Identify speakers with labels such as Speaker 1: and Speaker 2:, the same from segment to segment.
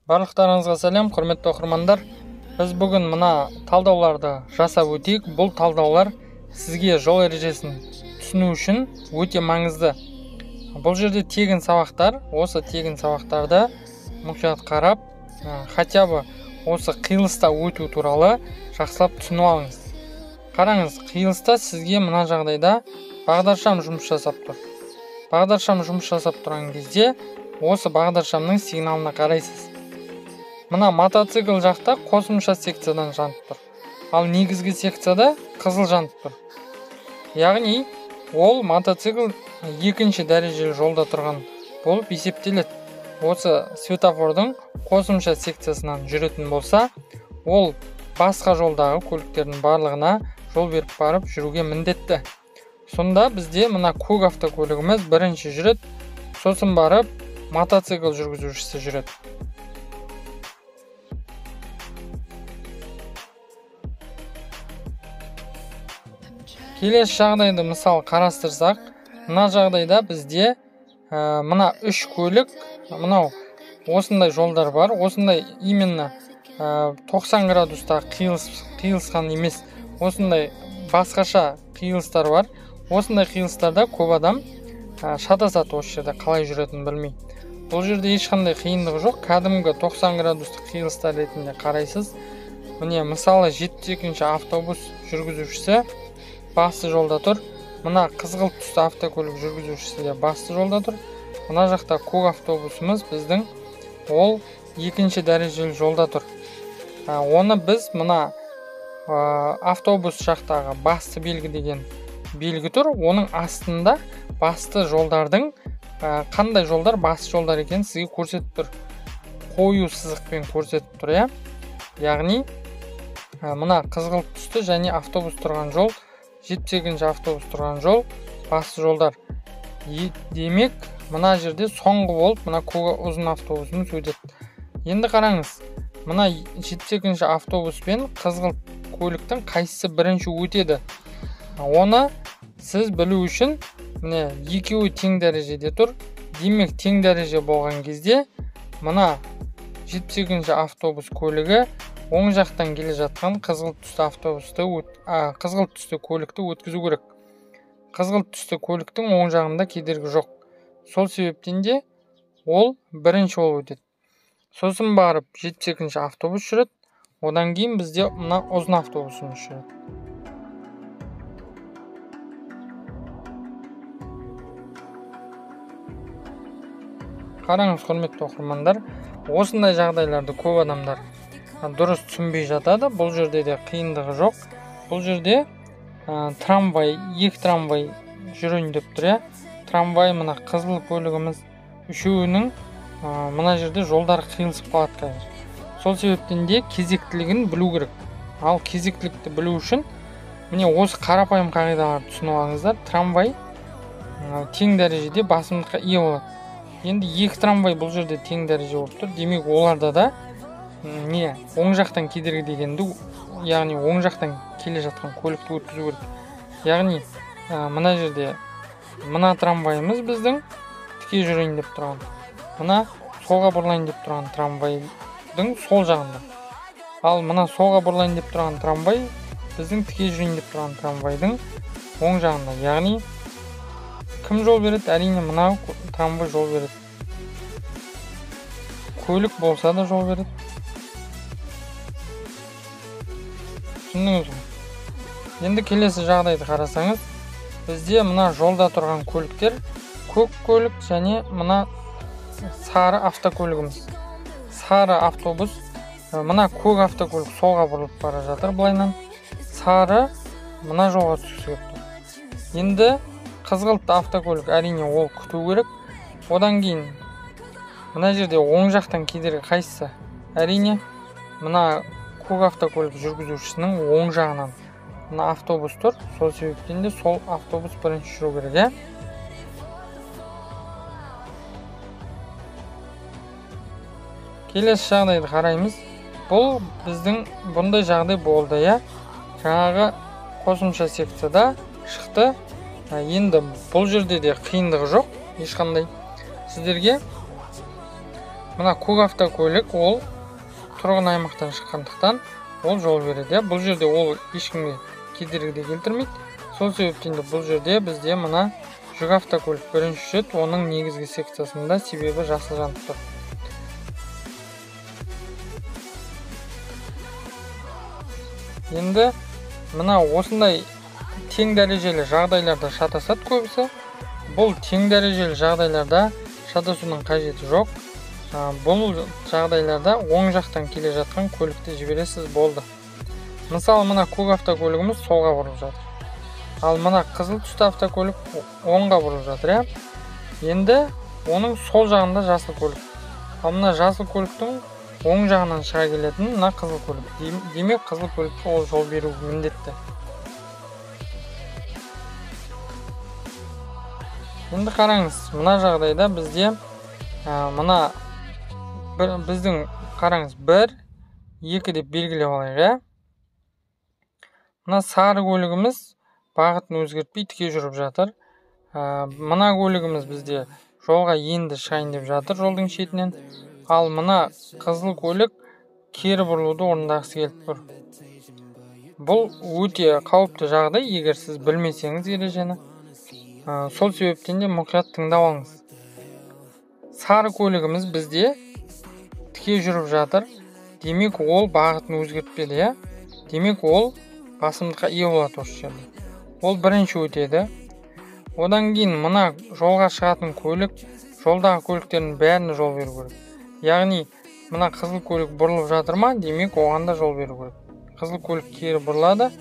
Speaker 1: Барлықтарыңызға сәлем, құрметті оқырмандар. Біз бүгін мына талдауларды жасап өтейік. Бұл талдаулар сізге жол ережесін түсіну үшін өте маңызды. Бұл жерде тегін сабақтар, осы тегін сабақтарды мұқият қарап, хотя бы осы қиылыста өту туралы жақсылап түсініп алыңыз. Қараңыз, қиылыста сізге мына жағдайда бағдаршам жұмыс жасап тұр. Бағдаршам жұмыс жасап тұрған кезде осы бағдаршамның сигналына қарайсыз. Мына мотоцикл жақта қосымша секциядан жанып тұр. Ал негізгі секцияда қызыл жанып тұр. Яғни ол мотоцикл екінші дәрежелі жолда тұрған болып есептеледі. Осы светофордың қосымша секциясынан жүретін болса, ол басқа жолдағы көліктердің барлығына жол беріп барып жүруге міндетті. Сонда бізде мына көк автокөлігіміз бірінші жүреді, сосын барып мотоцикл жүргізушісі жүреді. Келесі жағдайды мысал қарастырсақ, мына жағдайда бізде мына үш көлік, мынау осындай жолдар бар, осындай именно 90 градуста қиылысқан емес, осындай басқаша қиылыстар бар. Осындай қиылыстарда көп адам шатасады, осы жерде қалай жүретінін білмей. Бұл жерде ешқандай қиындығы жоқ, кәдімгі 90 градустық қиылыстар ретінде қарайсыз. Міне мысалы 72-ші автобус жүргізушісі басты жолда тұр. Мына қызғылт түсті автокөлік жүргізушісі де басты жолда тұр. Мына жақта көк автобусымыз біздің ол екінші дәрежелі жолда тұр. Оны біз мына автобус жақтағы басты белгі деген белгі тұр. Оның астында басты жолдардың қандай жолдар басты жолдар екенін сізге көрсетіп тұр. Қою сызықпен көрсетіп тұр, яғни мына қызғылт түсті және автобус тұрған жол, 72-ші автобус тұрған жол басты жолдар. Демек, мына жерде соңғы болып мына ұзын автобусымыз өтеді. Енді қараңыз, мына 72-ші автобус пен қызғылт көліктің қайсысы бірінші өтеді? Оны сіз білу үшін міне екеуі тең дәрежеде тұр. Демек, тең дәреже болған кезде мына 72-ші автобус көлігі оң жақтан келе жатқан қызғылт түсті көлікті өткізу керек. Қызғылт түсті көліктің оң жағында кедергі жоқ. Сол себептен де ол бірінші болып өтеді. Сосын барып 72-ші автобус жүреді. Одан кейін бізде мына ұзын автобусымыз жүреді. Қараңыз, құрметті оқырмандар, осындай жағдайларды көп адамдар дұрыс түсінбей жатады. Бұл жерде де қиындығы жоқ. Бұл жерде екі трамвай жүрейін деп тұр. Трамвай мына қызыл көлігіміз үшеуінің мына жерде жолдар қиылысып қалады қазір. Сол себептен де кезектілігін білу керек. Ал кезектілікті білу үшін міне осы қарапайым қағидаларды түсініп алыңыздар. Трамвай тең дәрежеде басымдыққа ие болады. Енді екі трамвай бұл жерде тең дәреже болып тұр. Демек, оларда да оң жақтан кедергі дегенді, яғни оң жақтан келе жатқан көлікті өткізу керек. Яғни мына жерде мына трамвайымыз біздің тіке жүрейін деп тұрған, мына солға бұрылайын деп тұрған трамвайдың сол жағында. Ал мына солға бұрылайын деп тұрған трамвай біздің тіке жүрейін деп тұрған трамвайдың оң жағында. Яғни кім жол береді? Әрине мына трамвай жол береді. Көлік болса да жол береді. Түсіндіңіз ғой? Енді келесі жағдайды қарасаңыз, бізде мына жолда тұрған көліктер көк көлік және мына сары автокөлігіміз. Сары автобус, мына көк автокөлік солға бұрылып бара жатыр былайынан. Сары мына жолға түсіп тұр. Енді қызғылт автокөлік әрине ол күту керек. Одан кейін мына жерде оң жақтан кедергі қайсысы? Әрине мына көк автокөлік жүргізушісінің оң жағынан мына автобус тұр. Сол себептен де сол автобус бірінші жүру керек. Келесі жағдайды қараймыз. Бұл біздің бұндай жағдай болды. Жаңағы қосымша секцияда шықты. Енді бұл жерде де қиындығы жоқ, ешқандай. Сіздерге мына көк автокөлік ол тұрғын аймақтан шыққандықтан ол жол береді. Бұл жерде ол ешкімге кедергі де келтірмейді. Сол себептен де бұл жерде бізде мына жүк автокөлік бірінші жүреді, оның негізгі секциясында, себебі жасыл жанып тұр. Енді мына осындай тең дәрежелі жағдайларда шатасады көбісі. Бұл тең дәрежелі жағдайларда шатасудың қажеті жоқ. Бұл жағдайларда оң жақтан келе жатқан көлікті жібересіз, болды. Мысалы, мына көк автокөлігіміз солға бұрып жатыр. Ал мына қызыл түсті автокөлік оңға бұрып жатыр. Енді оның сол жағында жасыл көлік. Ал мына жасыл көліктің оң жағынан шыға келетін мына қызыл көлік. Демек, қызыл көлікке ол жол беру міндетті. Енді қараңыз, мына жағдайда бізде мына біздің қараңыз 1, 2 деп белгілеп алайық. Мына сары көлігіміз бағытын өзгертпей тіке жүріп жатыр. Мына көлігіміз бізде жолға енді шығайын деп жатыр жолдың шетінен. Ал мына қызыл көлік кері бұрылуды орындағысы келіп тұр. Бұл өте қауіпті жағдай, егер сіз білмесеңіз ережені. Сол себептен де мұқият тыңдап алыңыз. Сары көлігіміз бізде тіке жүріп жатыр. Демек, ол бағытын өзгертпеді. Демек, ол басымдыққа ие болады осы жерде. Ол бірінші өтеді. Одан кейін мына жолға шығатын көлік, жолдағы көліктердің бәріне жол беру керек. Яғни, мына қызыл көлік бұрылып жатыр ма, демек, оған да жол беру керек. Қызыл көлік кері бұрылады,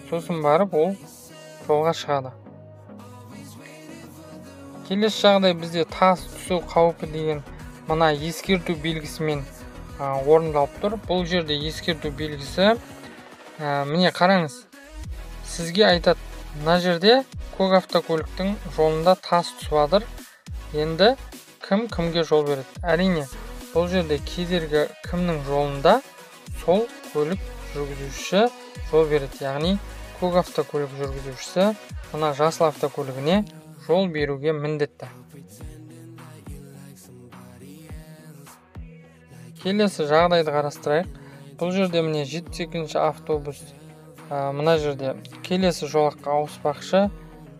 Speaker 1: сосын барып ол жолға шығады. Келесі жағдай бізде тас түсу қаупі деген мына ескерту белгісімен орындалып тұр. Бұл жерде ескерту белгісі, міне қараңыз, сізге айтады, мына жерде көк автокөліктің жолында тас түсіп жатыр. Енді кімге жол береді? Әрине, бұл жерде кедергі кімнің жолында, сол көлік жүргізушісі жол береді. Яғни, көк автокөлік жүргізушісі мына жасыл автокөлігіне жол беруге міндетті. Келесі жағдайды қарастырайық. Бұл жерде міне 78-ші автобус мына жерде келесі жолаққа ауыспақшы.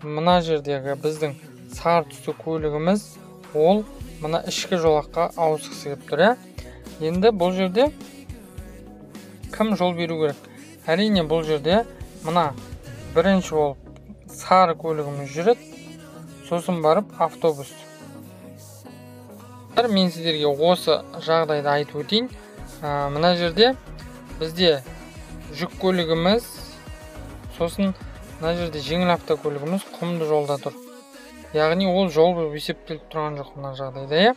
Speaker 1: Мына жердегі біздің сары түсті көлігіміз ол мына ішкі жолаққа ауысқысы келіп тұр. Енді бұл жерде кім жол беру керек? Әрине, бұл жерде мына бірінші болып сары көлігіміз жүреді, сосын барып автобус. Мен сіздерге осы жағдайды айтып өтейін. Мына жерде бізде жүк көлігіміз, сосын мына жерде жеңіл автокөлігіміз құмды жолда тұр. Яғни ол жол болып есептеліп тұрған жоқ мына жағдайда.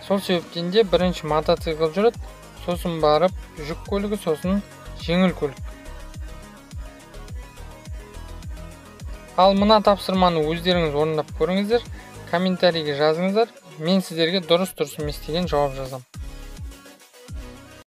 Speaker 1: Сол себептен де бірінші мотоцикл жүреді, сосын барып жүк көлігі, сосын жеңіл көлік. Ал мына тапсырманы өздеріңіз орындап көріңіздер, комментарийге жазыңыздар. Мен сіздерге дұрыс емес деген жауап жазам.